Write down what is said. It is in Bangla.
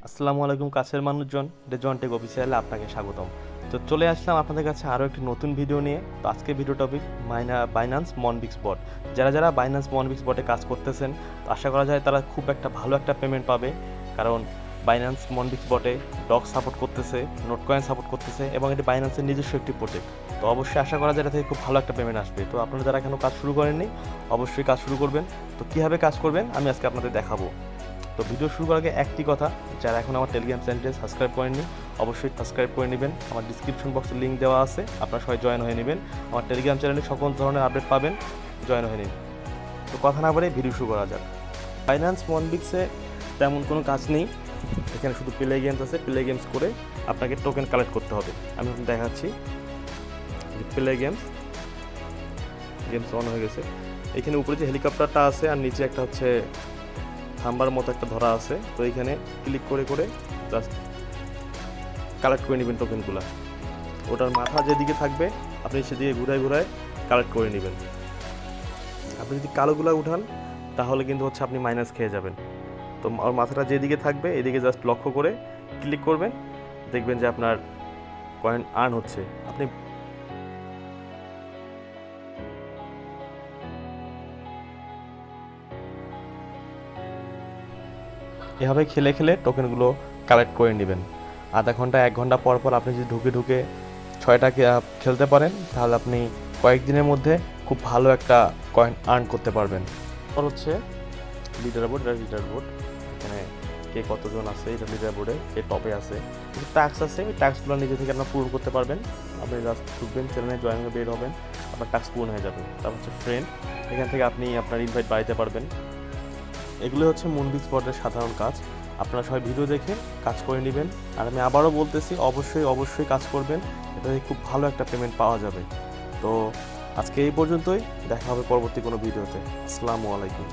আসসালামু আলাইকুম কাছের মানুষজন, রেজন টেক অফিসিয়ালে আপনাকে স্বাগতম। তো চলে আসলাম আপনাদের কাছে আরও একটি নতুন ভিডিও নিয়ে। তো আজকের ভিডিও টপিক বাইন্যান্স মনবিক্স বট। যারা বাইন্যান্স মনবিক্স বটে কাজ করতেছেন, তো আশা করা যায় তারা খুব একটা ভালো একটা পেমেন্ট পাবে, কারণ বাইন্যান্স মনবিক্স বটে ডগ সাপোর্ট করতেছে, নোটকয়েন সাপোর্ট করতেছে এবং এটি বাইন্যান্সের নিজস্ব একটি প্রজেক্ট। তো অবশ্যই আশা করা যায় এটা থেকে খুব ভালো একটা পেমেন্ট আসবে। তো আপনারা যারা এখনও কাজ শুরু করেননি, অবশ্যই কাজ শুরু করবেন। তো কীভাবে কাজ করবেন আমি আজকে আপনাদের দেখাবো। তো ভিডিও শুরু করার আগে একটি কথা, যারা এখন আমার টেলিগ্রাম চ্যানেলটি সাবস্ক্রাইব করেননি, অবশ্যই সাবস্ক্রাইব করে নেবেন। আমার ডিসক্রিপশন বক্সে লিঙ্ক দেওয়া আছে, আপনারা সবাই জয়েন হয়ে নেবেন। আমার টেলিগ্রাম চ্যানেলে সকল ধরনের আপডেট পাবেন, জয়েন হয়ে নিন। তো কথা না বলে ভিডিও শুরু করা যাক। বাইন্যান্স মনবিক্সে তেমন কোনো কাজ নেই, এখানে শুধু প্লে গেমস আছে। প্লে গেমস করে আপনাকে টোকেন কালেক্ট করতে হবে। আমি এখন দেখাচ্ছি। প্লে গেমস অন হয়ে গেছে। এখানে উপরে যে হেলিকপ্টারটা আছে আর নিচে একটা হচ্ছে থাম্বার মতো একটা ধরা আছে। তো এইখানে ক্লিক করে করে জাস্ট কালেক্ট করে নেবেন টোকেনগুলো। ওটার মাথা যেদিকে থাকবে আপনি সেদিকে ঘুরায় ঘুরায় কালেক্ট করে নেবেন। আপনি যদি কালোগুলো উঠান তাহলে কিন্তু হচ্ছে আপনি মাইনাস খেয়ে যাবেন। তো ওর মাথাটা যেদিকে থাকবে এদিকে জাস্ট লক্ষ্য করে ক্লিক করবেন, দেখবেন যে আপনার কয়েন আর্ন হচ্ছে। আপনি এভাবে খেলে খেলে টোকেনগুলো কালেক্ট করে নেবেন। আধা ঘন্টা 1 ঘন্টা পর পর আপনি যদি ঢুকে ঢুকে 6টা খেলতে পারেন, তাহলে আপনি কয়েকদিনের মধ্যে খুব ভালো একটা কয়েন আর্ন করতে পারবেন। আর হচ্ছে লিডার বোর্ড, এখানে কে কতজন আছে এটা লিডার বোর্ডে কে টপে আছে। কিছু ট্যাক্স আছে, ওই ট্যাক্সগুলো নিজে থেকে আপনার পূরণ করতে পারবেন। আপনি জাস্ট ঢুকবেন, চ্যানেলে জয়েন হয়ে বের হবেন, আপনার ট্যাক্স পূরণ হয়ে যাবে। তারপর হচ্ছে ফ্রেন্ড, এখান থেকে আপনি আপনার ইনভাইট বাড়াতে পারবেন। এগুলো হচ্ছে মনবিক্স বটের সাধারণ কাজ। আপনারা সবাই ভিডিও দেখে কাজ করে নেবেন। আর আমি আবারও বলতেছি, অবশ্যই কাজ করবেন, এটাতে খুব ভালো একটা পেমেন্ট পাওয়া যাবে। তো আজকে এই পর্যন্তই, দেখা হবে পরবর্তী কোনো ভিডিওতে। আসসালামু আলাইকুম।